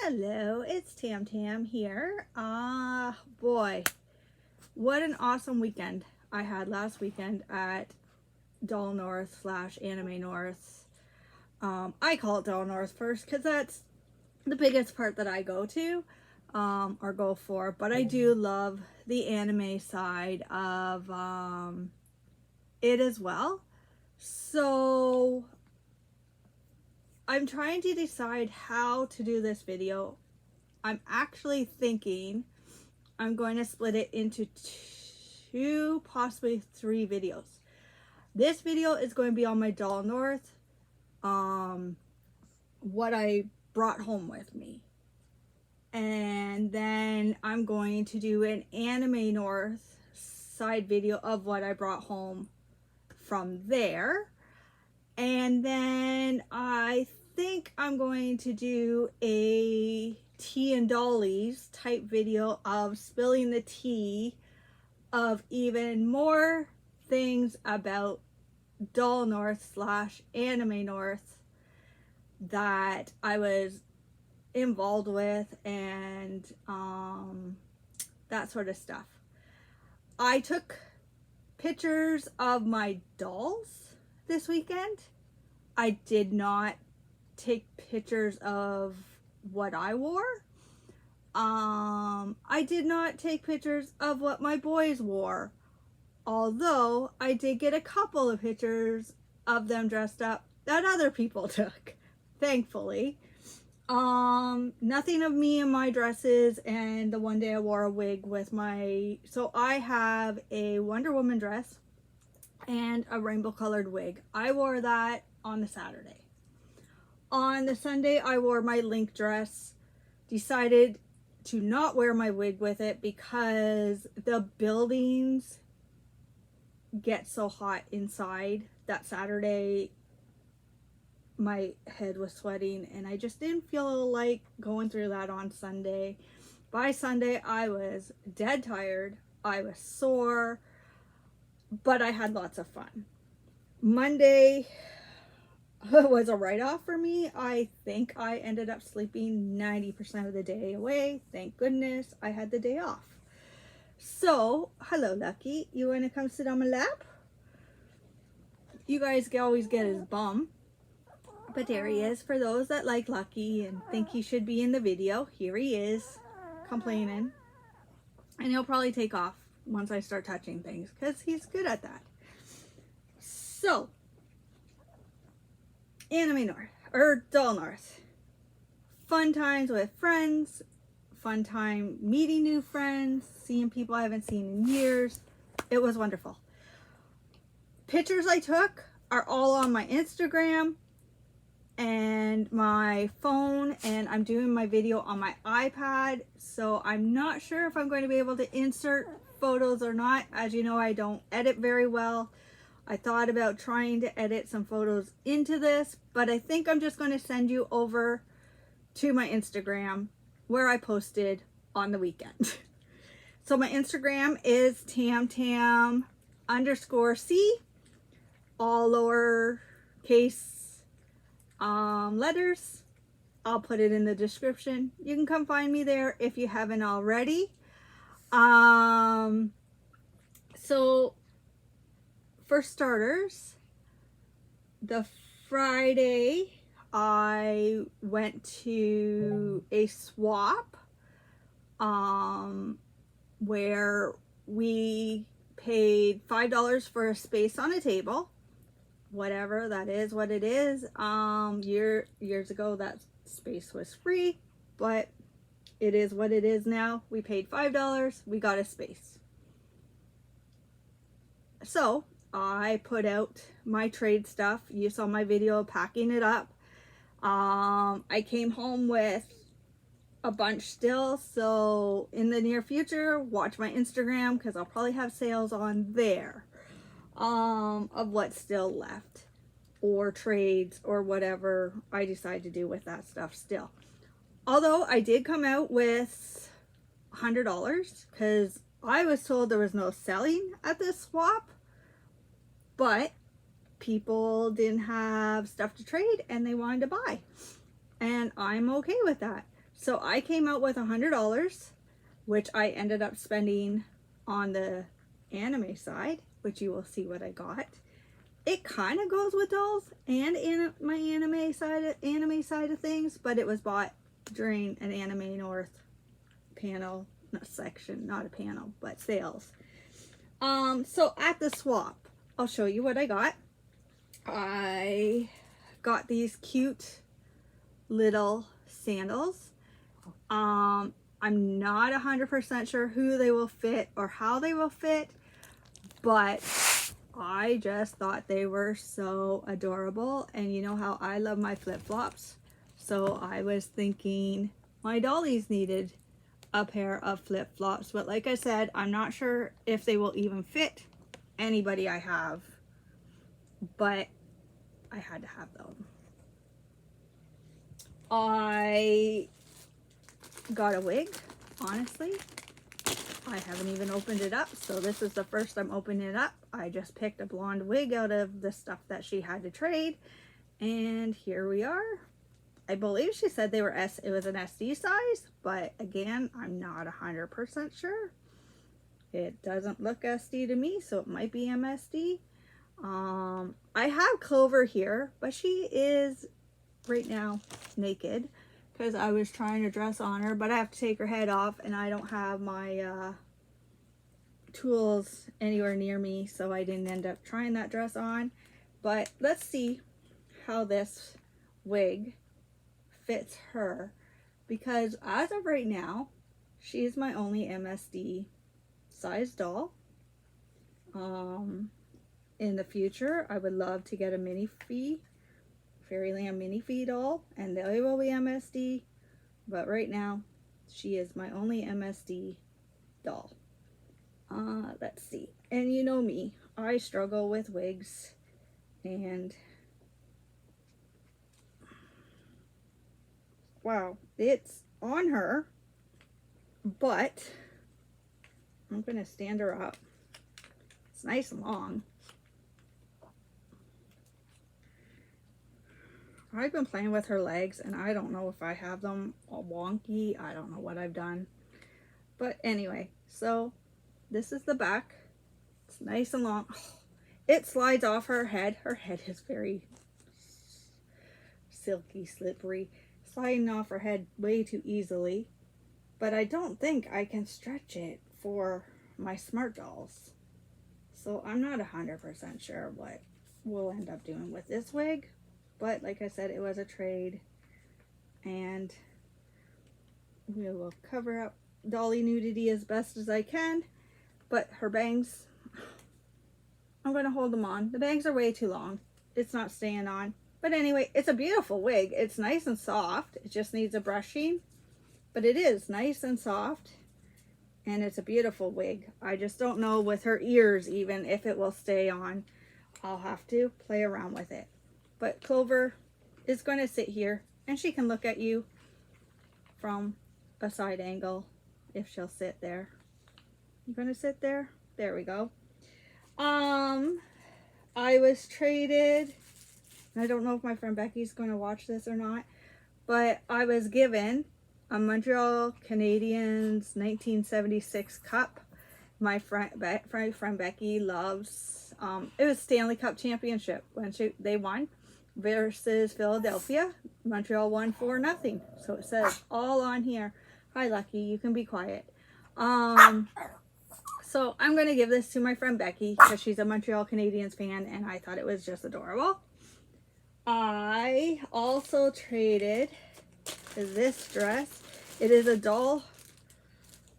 Hello, it's Tam Tam here. Boy, what an awesome weekend I had last weekend at Doll North / Anime North. I call it Doll North first because that's the biggest part that I go to or go for, but I do love the anime side of it as well. So I'm trying to decide how to do this video. I'm actually thinking I'm going to split it into 2, possibly 3 videos. This video is going to be on my Doll North, what I brought home with me. And then I'm going to do an Anime North side video of what I brought home from there. And then I think I'm going to do a tea and dollies type video of spilling the tea of even more things about Doll North / Anime North that I was involved with and that sort of stuff. I took pictures of my dolls this weekend. I did not take pictures of what I wore. I did not take pictures of what my boys wore, although I did get a couple of pictures of them dressed up that other people took, thankfully. Nothing of me in my dresses, and the one day I wore a wig with my, so I have a Wonder Woman dress and a rainbow colored wig. I wore that on the Saturday. On the Sunday, I wore my Link dress. Decided to not wear my wig with it because the buildings get so hot inside that Saturday. My head was sweating and I just didn't feel like going through that on Sunday. By Sunday, I was dead tired. I was sore, but I had lots of fun. Monday was a write-off for me. I think I ended up sleeping 90% of the day away. Thank goodness I had the day off. So, hello Lucky. You want to come sit on my lap? You guys always get his bum. But there he is. For those that like Lucky and think he should be in the video, here he is, complaining. And he'll probably take off once I start touching things because he's good at that. So, Anime North, or Doll North. Fun times with friends, fun time meeting new friends, seeing people I haven't seen in years. It was wonderful. Pictures I took are all on my Instagram and my phone, and I'm doing my video on my iPad, so I'm not sure if I'm going to be able to insert photos or not. As you know, I don't edit very well. I thought about trying to edit some photos into this, but I think I'm just going to send you over to my Instagram where I posted on the weekend. So my Instagram is tamtam_c, all lowercase letters. I'll put it in the description. You can come find me there if you haven't already. So for starters, the Friday I went to a swap where we paid $5 for a space on a table. Whatever that is, what it is. Years ago that space was free, but it is what it is now. We paid $5, we got a space. So I put out my trade stuff. You saw my video packing it up. I came home with a bunch still, so in the near future, watch my Instagram because I'll probably have sales on there of what's still left, or trades, or whatever I decide to do with that stuff still. Although I did come out with $100 because I was told there was no selling at this swap, but people didn't have stuff to trade and they wanted to buy, and I'm okay with that. So I came out with $100, which I ended up spending on the anime side, which you will see what I got. It kind of goes with dolls and in my anime side of things, but it was bought during an Anime North panel, not section, not a panel, but sales. So at the swap, I'll show you what I got. I got these cute little sandals. I'm not 100% sure who they will fit or how they will fit, but I just thought they were so adorable. And you know how I love my flip-flops. So I was thinking my dollies needed a pair of flip-flops. But like I said, I'm not sure if they will even fit anybody I have. But I had to have them. I got a wig, honestly. I haven't even opened it up, so this is the first I'm opening it up. I just picked a blonde wig out of the stuff that she had to trade, and here we are. I believe she said they were it was an SD size, but again, I'm not 100% sure. It doesn't look SD to me, so it might be MSD. I have Clover here, but she is right now naked because I was trying to dress on her, but I have to take her head off and I don't have my tools anywhere near me, so I didn't end up trying that dress on. But let's see how this wig fits her, because as of right now, she's my only MSD size doll. In the future, I would love to get a minifee, Fairyland minifee doll, and they will be MSD, but right now, she is my only MSD doll. Let's see, and you know me, I struggle with wigs, and wow, it's on her, but I'm gonna stand her up. It's nice and long. I've been playing with her legs, and I don't know if I have them all wonky. I don't know what I've done. But anyway, so this is the back. It's nice and long. It slides off her head. Her head is very silky, slippery. Sliding off her head way too easily. But I don't think I can stretch it for my smart dolls. So I'm not 100% sure what we'll end up doing with this wig. But like I said, it was a trade, and we will cover up dolly nudity as best as I can. But her bangs, I'm going to hold them on. The bangs are way too long. It's not staying on. But anyway, it's a beautiful wig. It's nice and soft. It just needs a brushing. But it is nice and soft. And it's a beautiful wig. I just don't know with her ears even if it will stay on. I'll have to play around with it. But Clover is going to sit here, and she can look at you from a side angle if she'll sit there. You going to sit there? There we go. I was traded, and I don't know if my friend Becky's going to watch this or not, but I was given a Montreal Canadiens 1976 cup. My friend Becky loves, it was Stanley Cup Championship when they won versus Philadelphia. Montreal won 4-0. So it says all on here. Hi, Lucky, you can be quiet. So I'm going to give this to my friend Becky because she's a Montreal Canadiens fan, and I thought it was just adorable. I also traded this dress. It is a doll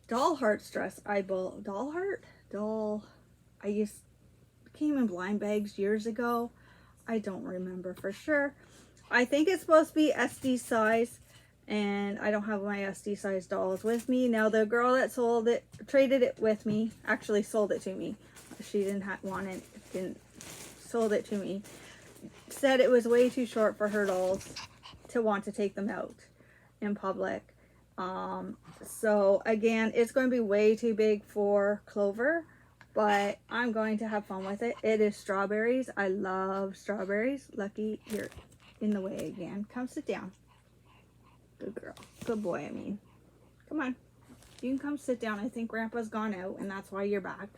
hearts dress. I came in blind bags years ago. I don't remember for sure. I think it's supposed to be SD size, and I don't have my SD size dolls with me. Now the girl that traded it with me, actually sold it to me. She didn't want it, sold it to me. Said it was way too short for her dolls to want to take them out in public. So again, it's going to be way too big for Clover, but I'm going to have fun with it. It is strawberries. I love strawberries. Lucky, you're in the way again. Come sit down. Good girl. Good boy, I mean. Come on. You can come sit down. I think Grandpa's gone out and that's why you're back.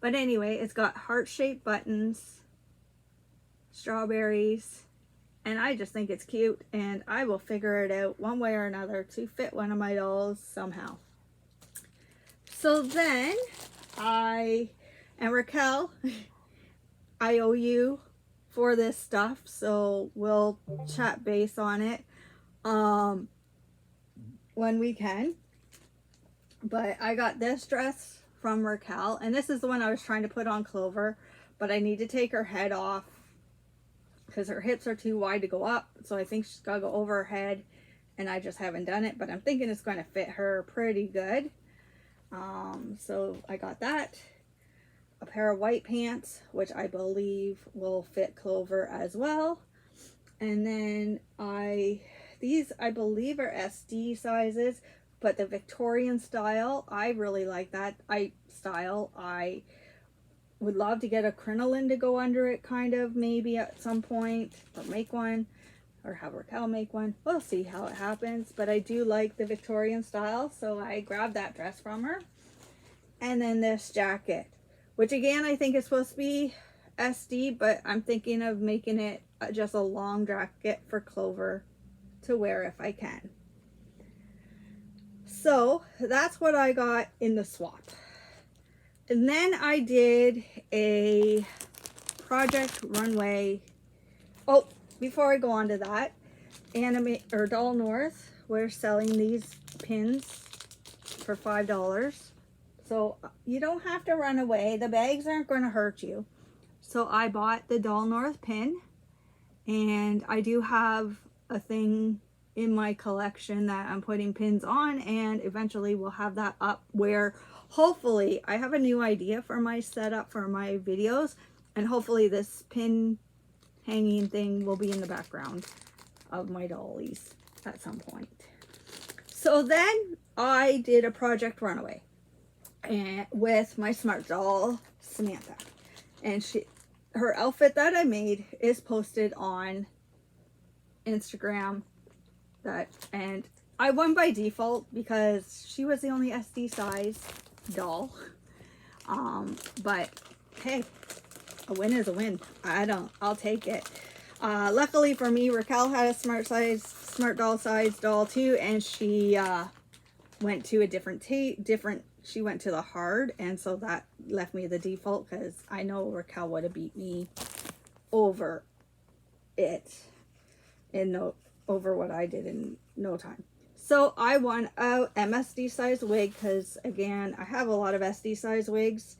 But anyway, it's got heart-shaped buttons, strawberries, and I just think it's cute, and I will figure it out one way or another to fit one of my dolls somehow. So then and Raquel, I owe you for this stuff, so we'll chat base on it when we can. But I got this dress from Raquel, and this is the one I was trying to put on Clover, but I need to take her head off because her hips are too wide to go up, so I think she's got to go over her head, and I just haven't done it, but I'm thinking it's going to fit her pretty good. So I got that, a pair of white pants, which I believe will fit Clover as well, and then these I believe are SD sizes, but the Victorian style, I really like that style. I would love to get a crinoline to go under it, kind of, maybe at some point, or make one, or have Raquel make one. We'll see how it happens, but I do like the Victorian style, so I grabbed that dress from her. And then this jacket, which again, I think is supposed to be SD, but I'm thinking of making it just a long jacket for Clover to wear if I can. So that's what I got in the swap. And then I did a Project Runway. Oh, before I go on to that, Doll North, we're selling these pins for $5. So you don't have to run away. The bags aren't going to hurt you. So I bought the Doll North pin, and I do have a thing in my collection that I'm putting pins on, and eventually we'll have that up where hopefully I have a new idea for my setup for my videos, and hopefully this pin hanging thing will be in the background of my dollies at some point. So then I did a Project Runaway with my smart doll Samantha, and her outfit that I made is posted on Instagram. And I won by default because she was the only SD size doll, but hey, a win is a win. I'll take it. Luckily for me, Raquel had a smart doll size doll too, and she went to a different she went to the hard, and so that left me the default because I know Raquel would have beat me over it over what I did in no time. So I won a MSD size wig because, again, I have a lot of SD size wigs.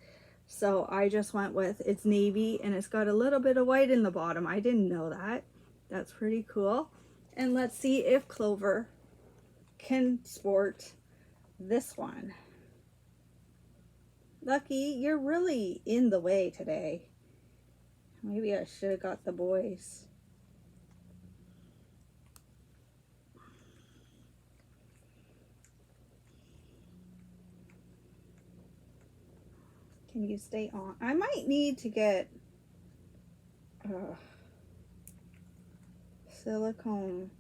So I just went with, it's navy and it's got a little bit of white in the bottom. I didn't know that. That's pretty cool. And let's see if Clover can sport this one. Lucky, you're really in the way today. Maybe I should have got the boys. Can you stay on? I might need to get silicone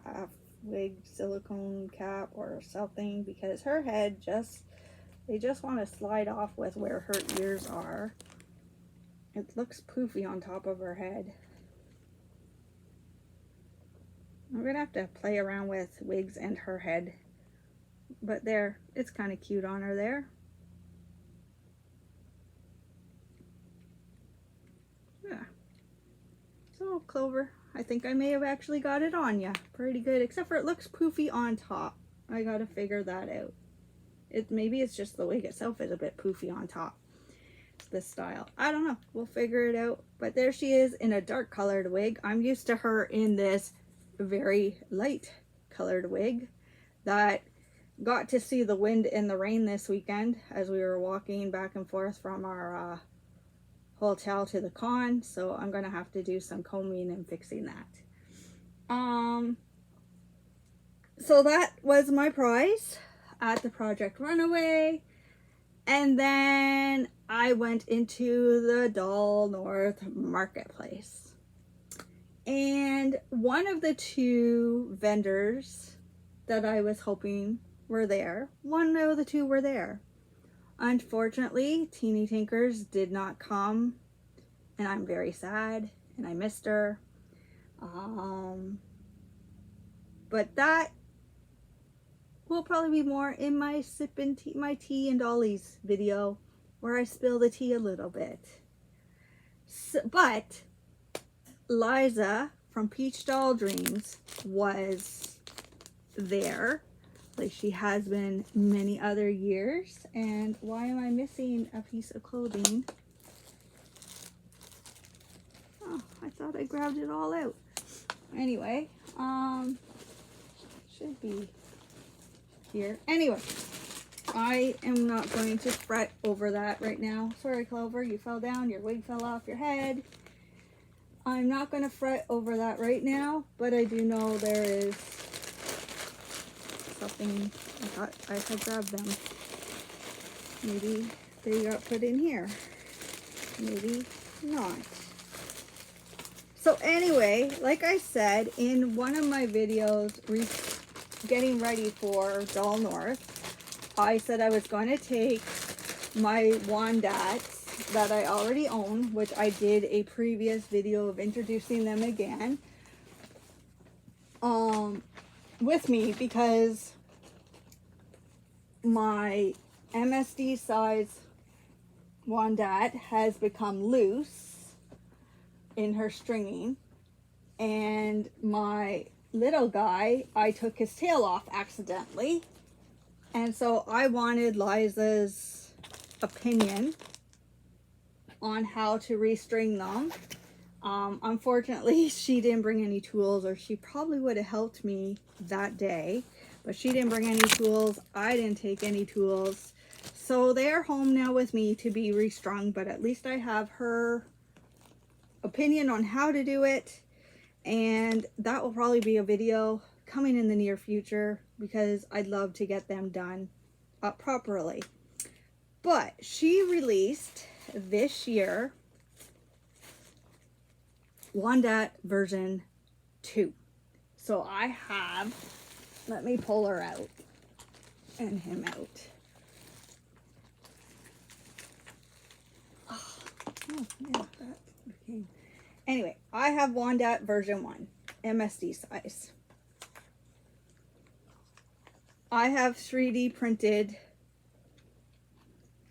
half wig silicone cap or something, because her head they just want to slide off with where her ears are. It looks poofy on top of her head. I'm gonna have to play around with wigs and her head, but there, it's kind of cute on her there. Yeah. So Clover, I think I may have actually got it on ya pretty good, except for it looks poofy on top. I gotta figure that out. Maybe it's just the wig itself is a bit poofy on top. This style, I don't know, we'll figure it out. But there she is in a dark colored wig. I'm used to her in this very light colored wig that got to see the wind and the rain this weekend as we were walking back and forth from our hotel to the con, so I'm gonna have to do some combing and fixing that. So that was my prize at the Project Runaway, and then I went into the Doll North Marketplace, and one of the two vendors that I was hoping were there. One of the two were there. Unfortunately, Teeny Tinkers did not come, and I'm very sad, and I missed her. But that will probably be more in my sipping tea, my tea and dollies video, where I spill the tea a little bit. So, but Liza from Peachdaydream was there, like she has been many other years. And why am I missing a piece of clothing? Oh, I thought I grabbed it all out. Anyway, should be here. Anyway, I am not going to fret over that right now. Sorry, Clover, you fell down, your wig fell off your head. I'm not going to fret over that right now, but I do know there is something. I thought I had grabbed them. Maybe they got put in here. Maybe not. So anyway, like I said, in one of my videos, getting ready for Doll North, I said I was going to take my Wandats that I already own, which I did a previous video of introducing them again, with me, because my MSD size Wandat has become loose in her stringing, and my little guy, I took his tail off accidentally, and so I wanted Liza's opinion on how to restring them. Unfortunately, she didn't bring any tools, or she probably would have helped me that day, but she didn't bring any tools. I didn't take any tools, so they're home now with me to be restrung, but at least I have her opinion on how to do it, and that will probably be a video coming in the near future, because I'd love to get them done up properly. But she released this year Wandat version 2. So I have, let me pull her out and him out. Oh yeah, that became. Anyway, I have Wandat version 1, MSD size. I have 3D printed.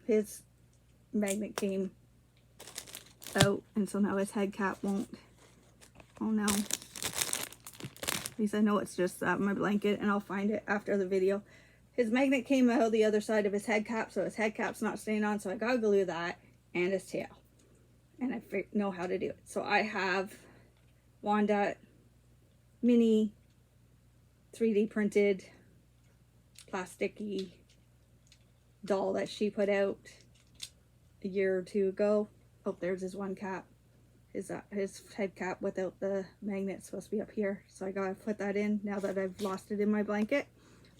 His magnet came out, and so now his head cap won't. Oh no. At least I know it's just my blanket, and I'll find it after the video. His magnet came out the other side of his head cap, so his head cap's not staying on, so I gotta glue that, and his tail. And I know how to do it. So I have Wanda mini 3D printed plasticky doll that she put out a year or two ago. Oh, there's his one cap. His head cap without the magnet supposed to be up here. So I gotta put that in now that I've lost it in my blanket.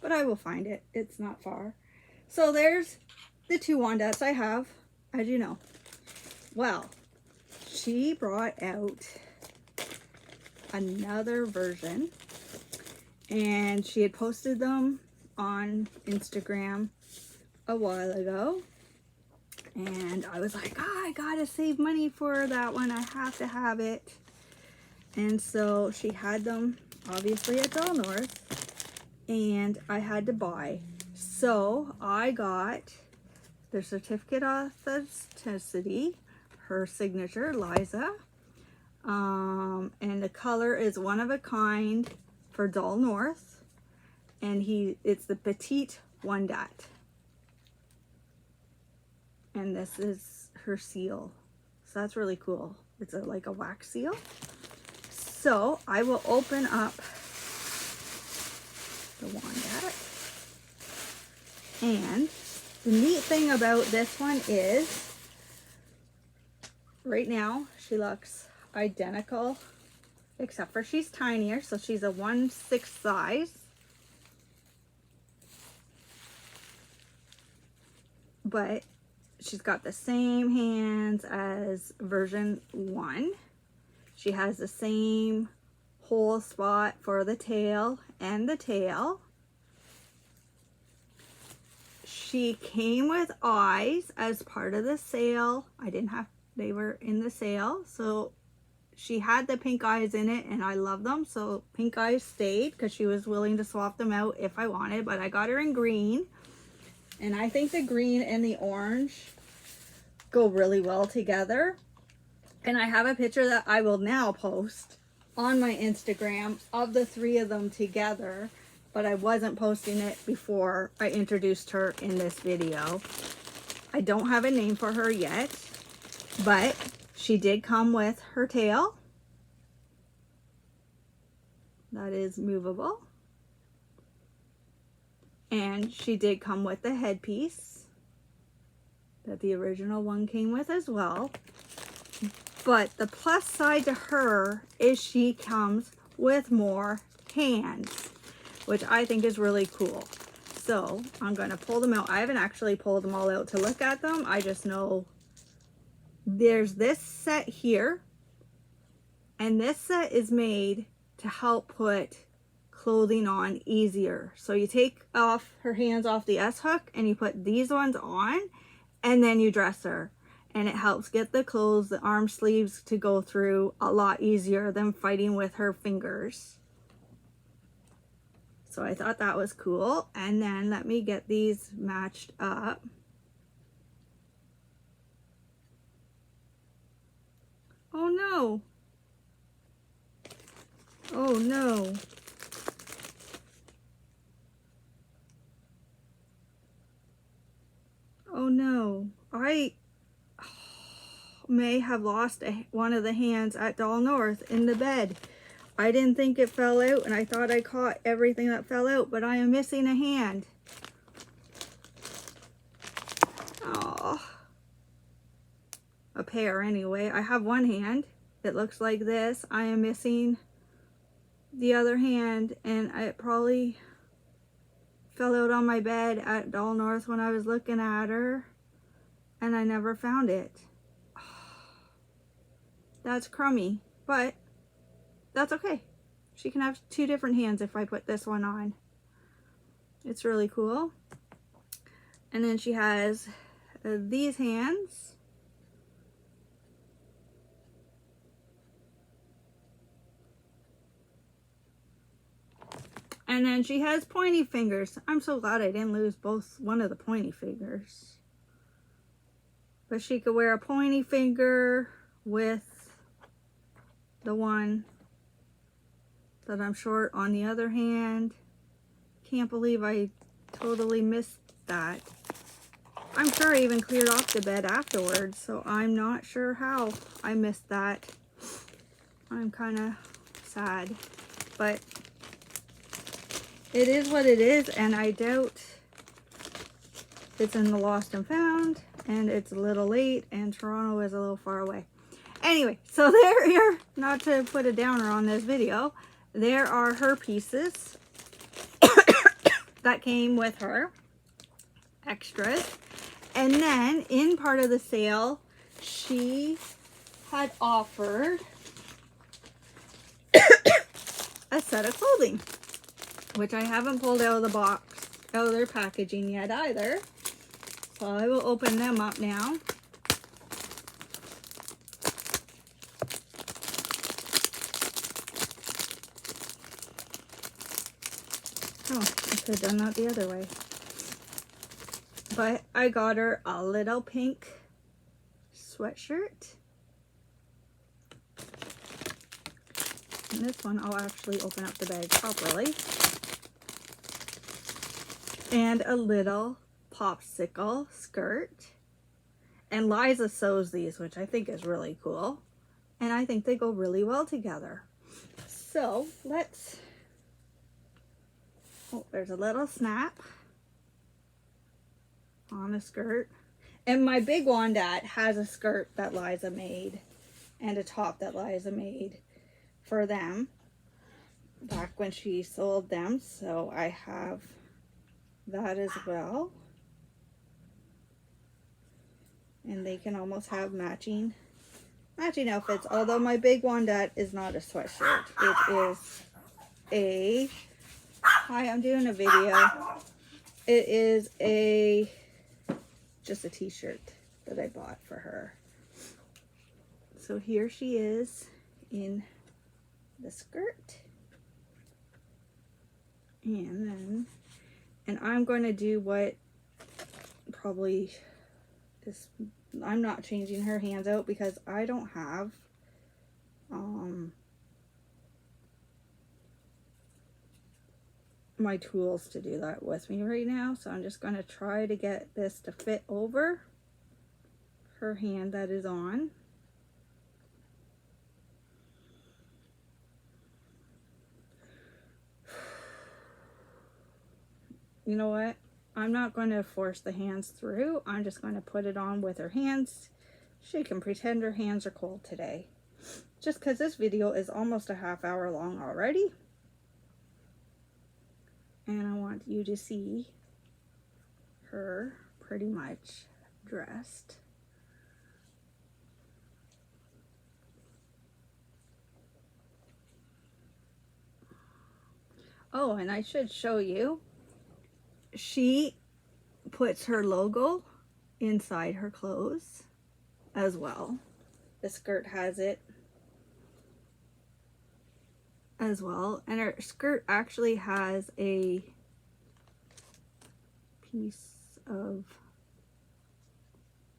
But I will find it. It's not far. So there's the 2 Wandats I have, as you know. Well, she brought out another version, and she had posted them on Instagram a while ago, and I was like, oh, I gotta save money for that one, I have to have it. And so she had them obviously at Doll North, and I had to buy. So I got the certificate of authenticity, her signature, Liza, and the color is one of a kind for Doll North, and it's the Petite Wandat, and this is her seal, so that's really cool. It's like a wax seal. So I will open up the Wandat, and the neat thing about this one is, right now, she looks identical, except for she's tinier, so she's a 1/6 size. But she's got the same hands as version 1. She has the same hole spot for the tail and the tail. she came with eyes as part of the sale. I didn't have, they were in the sale. So she had the pink eyes in it and I love them. So pink eyes stayed because she was willing to swap them out if I wanted. But I got her in green. And I think the green and the orange go really well together. And I have a picture that I will now post on my Instagram of the three of them together. But I wasn't posting it before I introduced her in this video. I don't have a name for her yet, but she did come with her tail. That is movable. And she did come with the headpiece that the original one came with as well. But the plus side to her is she comes with more hands, which I think is really cool. So I'm going to pull them out. I haven't actually pulled them all out to look at them. I just know there's this set here. And this set is made to help put clothing on easier. So you take off her hands off the S-hook and you put these ones on and then you dress her. And it helps get the clothes, the arm sleeves to go through a lot easier than fighting with her fingers. So I thought that was cool. And then let me get these matched up. Oh no. Oh no. Oh no. I may have lost one of the hands at Doll North in the bed. I didn't think it fell out and I thought I caught everything that fell out, but I am missing a hand. Oh, a pair anyway. I have one hand that looks like this. I am missing the other hand and it probably fell out on my bed at Doll North when I was looking at her and I never found it. That's crummy, but that's okay. She can have two different hands if I put this one on. It's really cool. And then she has these hands. And then she has pointy fingers. I'm so glad I didn't lose one of the pointy fingers. But she could wear a pointy finger with the one that I'm short on the other hand. Can't believe I totally missed that. I'm sure I even cleared off the bed afterwards, so I'm not sure how I missed that. I'm kind of sad, but it is what it is, and I doubt it's in the lost and found, and it's a little late, and Toronto is a little far away. Anyway, so there are, not to put a downer on this video, there are her pieces that came with her, extras. And then in part of the sale, she had offered a set of clothing, which I haven't pulled out of the box, out of their packaging yet either. So I will open them up now. Oh, I could have done that the other way. But I got her a little pink sweatshirt. And this one, I'll actually open up the bag properly. And a little popsicle skirt. And Liza sews these, which I think is really cool. And I think they go really well together. So let's... Oh, there's a little snap on the skirt. And my big wandette has a skirt that Liza made and a top that Liza made for them back when she sold them. So I have that as well. And they can almost have matching outfits. Although my big wandette is not a sweatshirt. It is a... Hi, I'm doing a video. It is just a t-shirt that I bought for her. So here she is in the skirt. And I'm going to do what probably is, I'm not changing her hands out because I don't have my tools to do that with me right now. So I'm just going to try to get this to fit over her hand that is on. You know what? I'm not going to force the hands through. I'm just going to put it on with her hands. She can pretend her hands are cold today. Just because this video is almost a half hour long already. And I want you to see her pretty much dressed. Oh, and I should show you. She puts her logo inside her clothes as well. The skirt has it as well, and her skirt actually has a piece of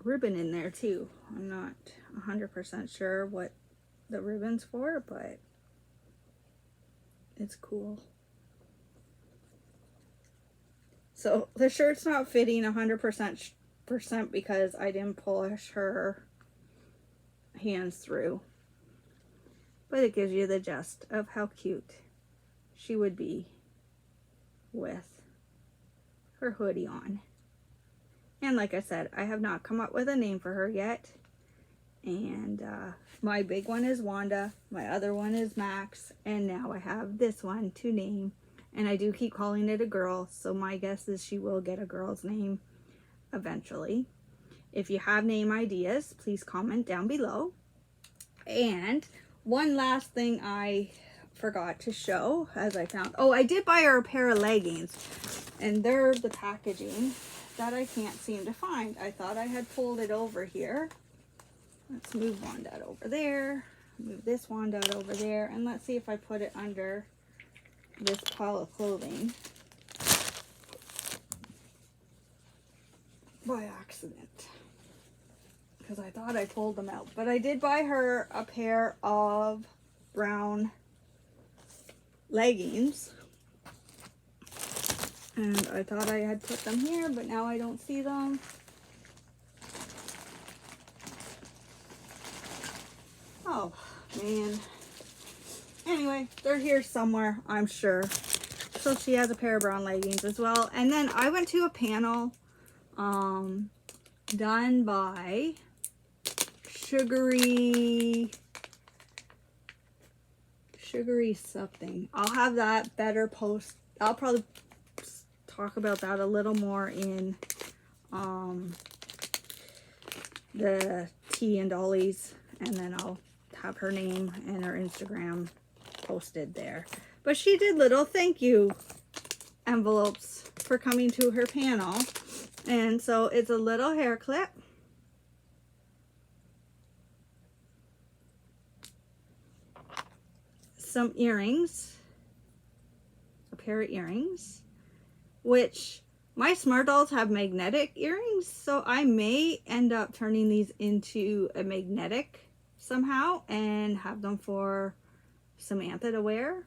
ribbon in there too. I'm not 100% sure what the ribbon's for, but it's cool. So the shirt's not fitting 100% because I didn't push her hands through. But it gives you the gist of how cute she would be with her hoodie on. And like I said, I have not come up with a name for her yet. And my big one is Wanda, my other one is Max, and now I have this one to name. And I do keep calling it a girl, so my guess is she will get a girl's name eventually. If you have name ideas, please comment down below. And one last thing I forgot to show, as I found, oh, I did buy her a pair of leggings, and they're the packaging that I can't seem to find. I thought I had pulled it over here. Let's move Wanda over there, move this Wanda over there, and let's see if I put it under this pile of clothing by accident, because I thought I pulled them out. But I did buy her a pair of brown leggings, and I thought I had put them here, but now I don't see them. Oh man. Anyway, they're here somewhere, I'm sure. So she has a pair of brown leggings as well. And then I went to a panel done by Sugary something. I'll have that better post. I'll probably talk about that a little more in the Tea and Dolly's, and then I'll have her name and her Instagram posted there. But she did little thank you envelopes for coming to her panel, and so it's a little hair clip, some earrings, a pair of earrings, which my Smart Dolls have magnetic earrings, so I may end up turning these into a magnetic somehow and have them for Samantha to wear.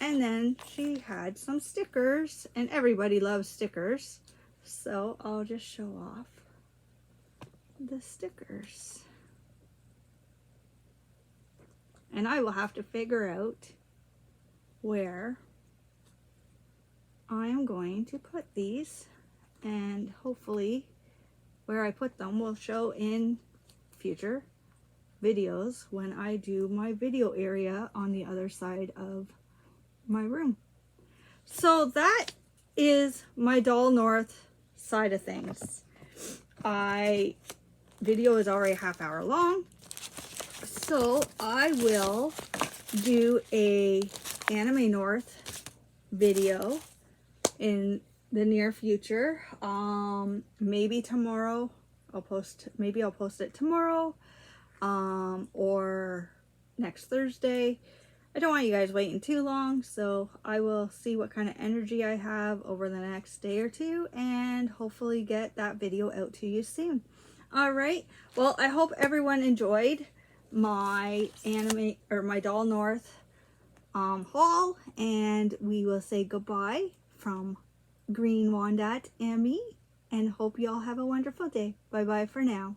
And then she had some stickers, and everybody loves stickers, so I'll just show off the stickers. And I will have to figure out where I am going to put these, and hopefully where I put them will show in future videos when I do my video area on the other side of my room. So that is my Doll North side of things. Video is already a half hour long, so I will do a Anime North video in the near future. Maybe tomorrow maybe I'll post it tomorrow, or next Thursday. I don't want you guys waiting too long, so I will see what kind of energy I have over the next day or two and hopefully get that video out to you soon. All right. Well, I hope everyone enjoyed my my Doll North haul, and we will say goodbye from Green Wandette and me, and hope you all have a wonderful day. Bye bye for now.